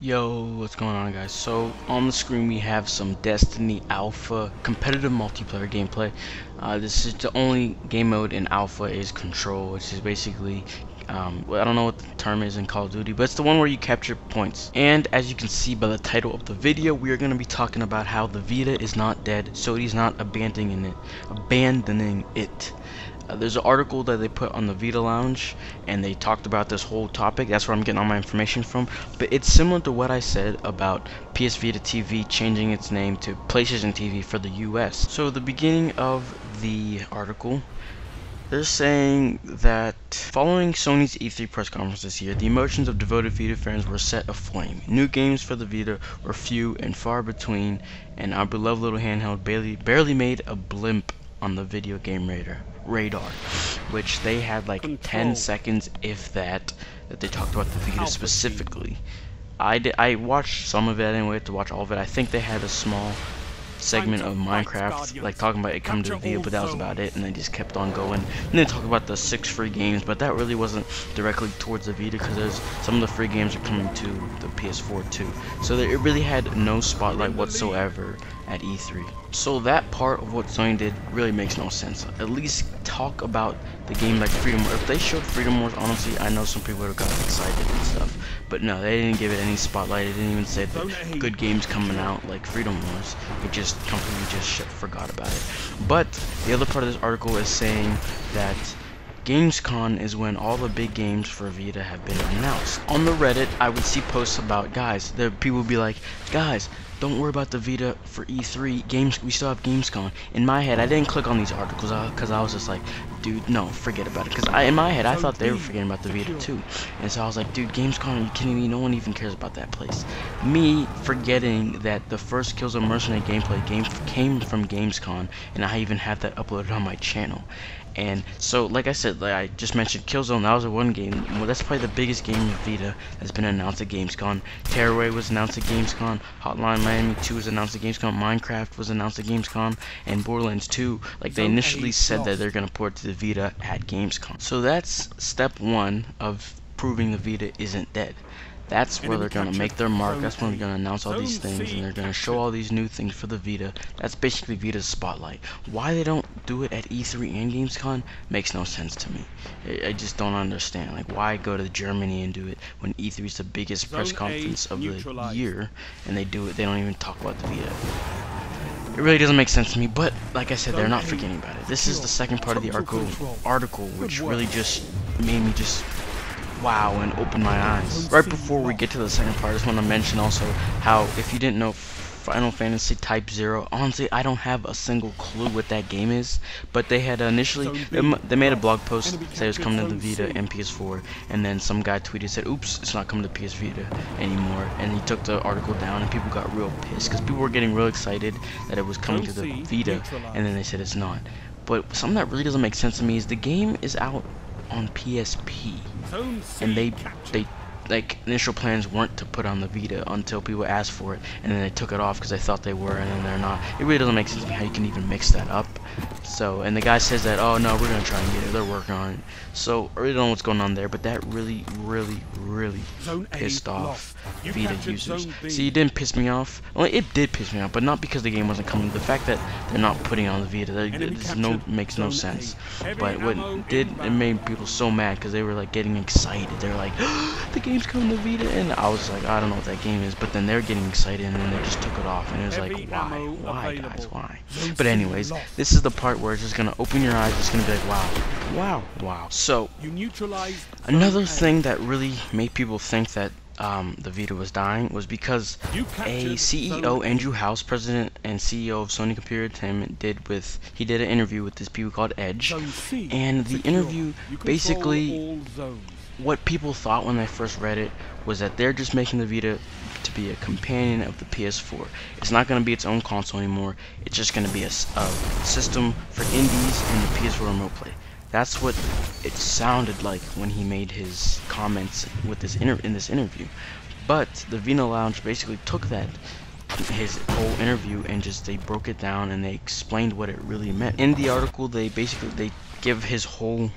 Yo, what's going on, guys? So on the screen we have some Destiny Alpha competitive multiplayer gameplay. This is the only game mode in Alpha is Control, which is basically well, I don't know what the term is in Call of Duty, but it's the one where you capture points. And as you can see by the title of the video, we are going to be talking about how the Vita is not dead, Sony's not abandoning it. There's an article that they put on the Vita Lounge, and they talked about this whole topic. That's where I'm getting all my information from. But it's similar to what I said about PS Vita TV changing its name to PlayStation TV for the US. So the beginning of the article, they're saying that following Sony's E3 press conference this year, the emotions of devoted Vita fans were set aflame. New games for the Vita were few and far between, and our beloved little handheld barely made a blimp on the video game radar, which they had like 10 seconds, if that they talked about the Vita specifically. I watched some of it. I didn't wait to watch all of it. I think they had a small segment of Minecraft, like talking about it coming to the Vita, but that was about it, and they just kept on going. And they talked about the 6 free games, but that really wasn't directly towards the Vita, because there's some of the free games are coming to the PS4 too. So it really had no spotlight whatsoever at E3. So that part of what Sony did really makes no sense. At least talk about the game like Freedom Wars. If they showed Freedom Wars, honestly, I know some people would have gotten excited and stuff. But no, they didn't give it any spotlight. They didn't even say that good games coming out like Freedom Wars. It just completely forgot about it. But the other part of this article is saying that Gamescom is when all the big games for Vita have been announced. On the Reddit, I would see posts about, guys, people would be like, guys, don't worry about the Vita for E3. We still have Gamescom. In my head, I didn't click on these articles because I was just like, dude, no, forget about it. Because in my head, I thought they were forgetting about the Vita too. And so I was like, dude, Gamescom, are you kidding me? No one even cares about that place. Me forgetting that the first Killzone Mercenary gameplay came from Gamescom, and I even have that uploaded on my channel. And so, like I said, like I just mentioned, Killzone, that was a one game. Well, that's probably the biggest game of Vita that's been announced at Gamescom. Tearaway was announced at Gamescom. Hotline Miami 2 was announced at Gamescom. Minecraft was announced at Gamescom. And Borderlands 2, like they initially said that they're going to port to the Vita at Gamescom. So that's step 1 of proving the Vita isn't dead. That's where they're going to make their mark. That's when they're going to announce all these things, and they're going to show all these new things for the Vita. That's basically Vita's spotlight. Why they don't do it at E3 and Gamescom makes no sense to me. I just don't understand. Like, why go to Germany and do it when E3 is the biggest press conference of the year, and they do it, they don't even talk about the Vita. It really doesn't make sense to me, but like I said, they're not forgetting about it. This is the second part of the article, which really just made me just wow and open my eyes. Right before we get to the second part, I just want to mention also how, if you didn't know, Final Fantasy Type 0, honestly, I don't have a single clue what that game is, but they had initially, they made a blog post saying it was coming to the Vita and PS4, and then some guy tweeted, said, oops, it's not coming to PS Vita anymore, and he took the article down, and people got real pissed, because people were getting real excited that it was coming to the Vita, and then they said it's not. But something that really doesn't make sense to me is the game is out on PSP, and they like, initial plans weren't to put on the Vita until people asked for it, and then they took it off because they thought they were, and then they're not. It really doesn't make sense to me how you can even mix that up. So, and the guy says that, oh no, we're gonna try and get it, they're working on it. So I really don't know what's going on there, but that really pissed off Vita users. See, it didn't piss me off. Well, it did piss me off, but not because the game wasn't coming. The fact that they're not putting it on the Vita, makes no sense. But what did, it made people so mad because they were like getting excited. They were like, the game's coming to Vita, and I was like, I don't know what that game is. But then they're getting excited, and then they just took it off, and it was like, why guys, why? But anyways, this is the part where it's just gonna open your eyes. It's gonna be like, wow. So another thing that really made people think that the Vita was dying was because a CEO, Andrew House, president and CEO of Sony Computer Entertainment, did an interview with this people called Edge, and the interview basically, what people thought when they first read it was that they're just making the Vita to be a companion of the PS4. It's not going to be its own console anymore. It's just going to be a system for indies and the PS4 remote play. That's what it sounded like when he made his comments with in this interview. But the Vita Lounge basically took his whole interview and they broke it down, and they explained what it really meant. In the article, they give his whole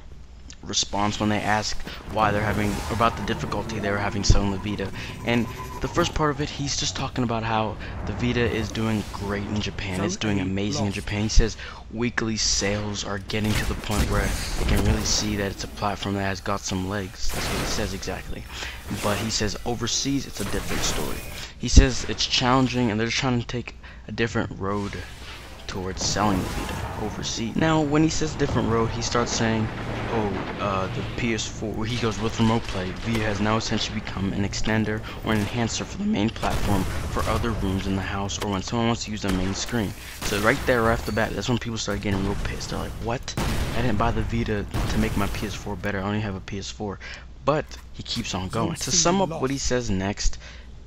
response when they asked why they're having, about the difficulty they were having selling the Vita. And the first part of it, he's just talking about how the Vita is doing great in Japan. It's doing amazing in Japan. He says weekly sales are getting to the point where they can really see that it's a platform that has got some legs. That's what he says exactly. But he says overseas it's a different story. He says it's challenging and they're trying to take a different road towards selling the Vita overseas. Now, when he says different road, he starts saying, the PS4, where he goes with remote play, Vita has now essentially become an extender or an enhancer for the main platform for other rooms in the house or when someone wants to use the main screen. So right there, right off the bat, that's when people started getting real pissed. They're like, what? I didn't buy the Vita to make my PS4 better. I only have a PS4. But he keeps on going. To sum up what he says next,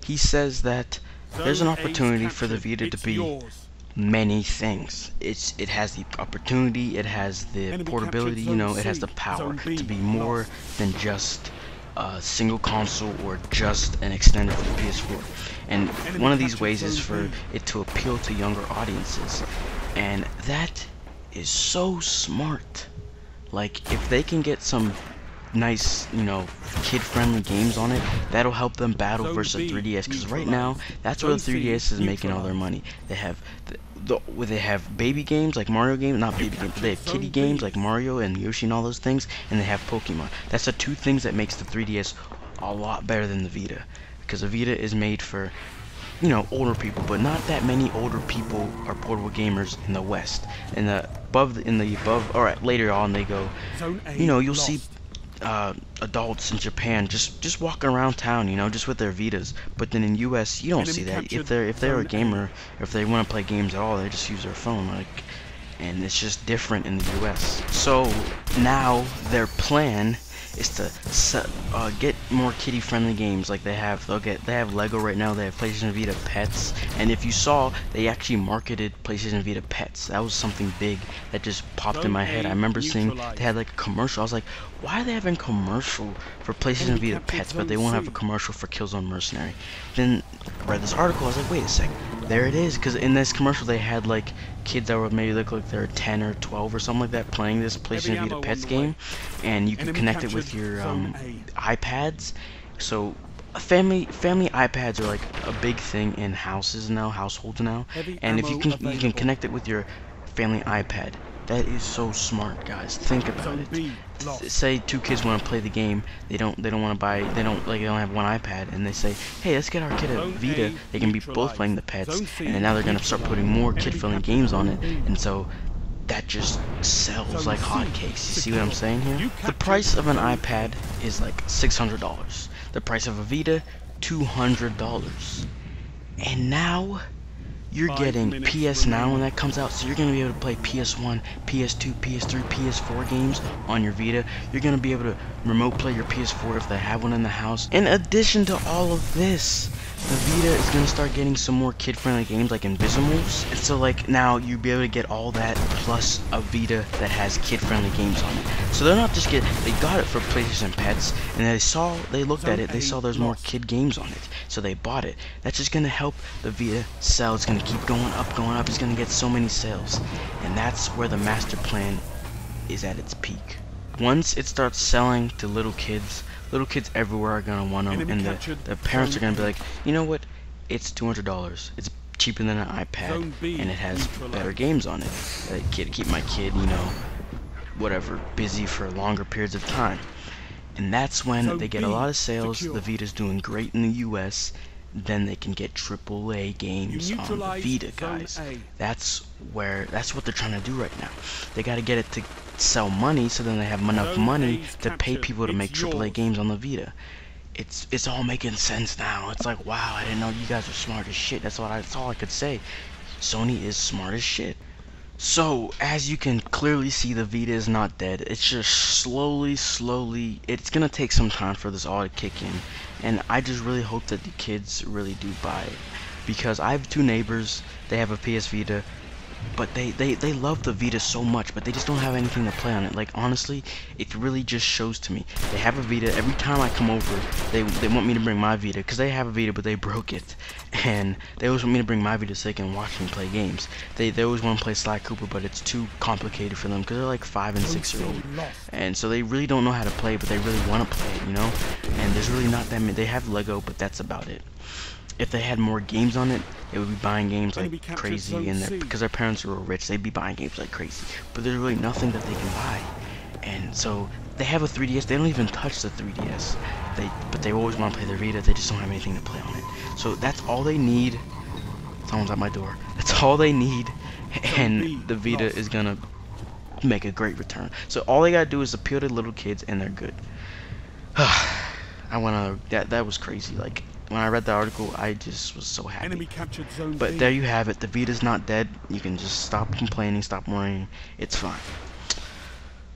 he says that there's an opportunity for the Vita to be many things. It has the opportunity, it has the portability, you know, it has the power to be more than just a single console or just an extender for the PS4. And one of these ways is for it to appeal to younger audiences. And that is so smart. Like, if they can get some nice, you know, kid-friendly games on it, that'll help them battle versus 3DS, because right now that's where the 3DS is making all their money. They have they have baby games like Mario games, not baby games, they have kiddie games like Mario and Yoshi and all those things, and they have Pokemon. That's the two things that makes the 3DS a lot better than the Vita, because the Vita is made for, you know, older people, but not that many older people are portable gamers in the West. And alright, later on they go, you know, you'll see adults in Japan just walking around town, you know, just with their Vitas. But then in US, you don't see that. If they're a gamer, or if they want to play games at all, they just use their phone, like, and it's just different in the US. So now their plan is to get more kiddie-friendly games. Like they have Lego right now. They have PlayStation Vita Pets, and if you saw, they actually marketed PlayStation Vita Pets. That was something big that just popped in my head. I remember seeing they had like a commercial. I was like, why are they having a commercial for PlayStation Vita Pets, but they won't have a commercial for Killzone Mercenary? Then I read this article. I was like, wait a sec. There it is, because in this commercial they had like kids that would maybe look like they're 10 or 12 or something like that playing this PlayStation Vita Pets game, and you can connect it with your iPads. So family iPads are like a big thing in households now, and if you can connect it with your family iPad. That is so smart, guys. Think about it. Say two kids want to play the game, they don't want to buy, they don't have one iPad, and they say, hey, let's get our kid a Vita. They can be both playing the Pets, and then now they're gonna start putting more kid-friendly games on it, and so that just sells like hotcakes. You see what I'm saying here? The price of an iPad is like $600. The price of a Vita, $200. And now you're getting PS Now when that comes out, so you're going to be able to play PS1, PS2, PS3, PS4 games on your Vita. You're going to be able to remote play your PS4 if they have one in the house. In addition to all of this, the Vita is going to start getting some more kid-friendly games like Invisimals. And so like now you'll be able to get all that plus a Vita that has kid-friendly games on it. So they're not just they got it for PlayStation Pets, and they looked at it, they saw there's more kid games on it, so they bought it. That's just going to help the Vita sell. It's going to keep going up. It's going to get so many sales. And that's where the master plan is at its peak. Once it starts selling to little kids everywhere are gonna want them, and the parents are gonna be like, you know what, it's $200, it's cheaper than an iPad, and it has better games on it. Keep my kid, you know, whatever, busy for longer periods of time. And that's when they get a lot of sales. The Vita's doing great in the US. Then they can get AAA games on the Vita, guys. That's what they're trying to do right now. They got to get it to sell money, so then they have enough money to pay people to make AAA games on the Vita. It's all making sense now. It's like, wow, I didn't know you guys were smart as shit. That's all I could say. Sony is smart as shit. So, as you can clearly see, the Vita is not dead. It's just slowly, it's gonna take some time for this all to kick in. And I just really hope that the kids really do buy it. Because I have two neighbors, they have a PS Vita. but they love the Vita so much, but they just don't have anything to play on it. Like, honestly, it really just shows to me. They have a Vita. Every time I come over, they want me to bring my Vita, because they have a Vita, but they broke it. And they always want me to bring my Vita so they can watch me play games. They always want to play Sly Cooper, but it's too complicated for them, because they're like 5 and 6 year old. And so they really don't know how to play, but they really want to play it, you know? And there's really not that many. They have Lego, but that's about it. If they had more games on it, they would be buying games like crazy, and because their parents were rich, they'd be buying games like crazy. But there's really nothing that they can buy, and so they have a 3DS. They don't even touch the 3DS. But they always want to play their Vita. They just don't have anything to play on it. So that's all they need. Someone's at my door. That's all they need, and the Vita is gonna make a great return. So all they gotta do is appeal to little kids, and they're good. That was crazy. Like, when I read the article, I just was so happy. Enemy captured zone But B. there you have it. The Vita's not dead. You can just stop complaining, stop worrying. It's fine.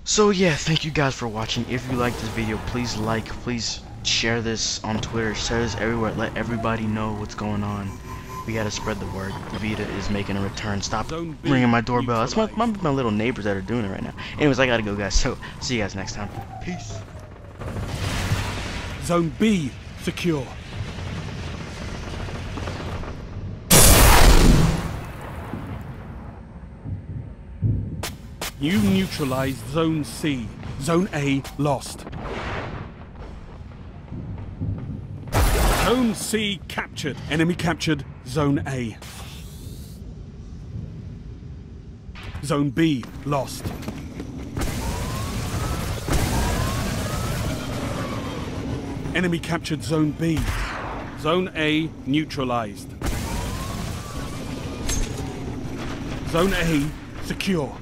So yeah, thank you guys for watching. If you like this video, please like, please share this on Twitter, share this everywhere. Let everybody know what's going on. We gotta spread the word. The Vita is making a return. Stop ringing my doorbell. That's my little neighbors that are doing it right now. Anyways, I gotta go, guys. So see you guys next time. Peace. Zone B secure. You neutralized Zone C. Zone A lost. Zone C captured. Enemy captured Zone A. Zone B lost. Enemy captured Zone B. Zone A neutralized. Zone A secure.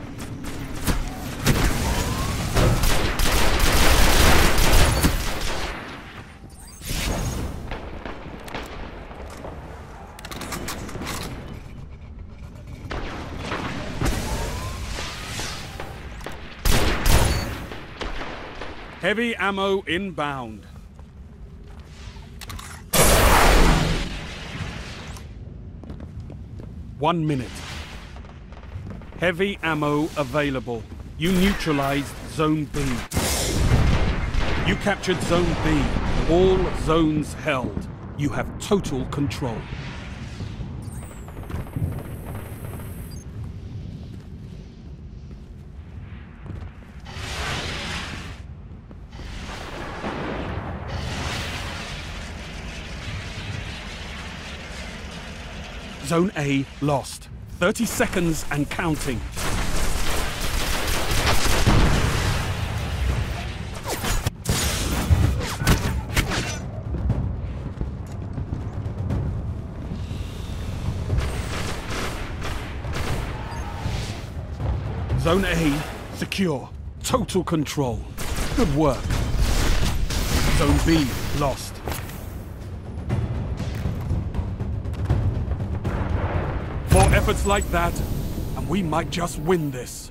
Heavy ammo inbound. One minute. Heavy ammo available. You neutralized Zone B. You captured Zone B. All zones held. You have total control. Zone A lost. 30 seconds and counting. Zone A secure. Total control. Good work. Zone B lost. More efforts like that, and we might just win this.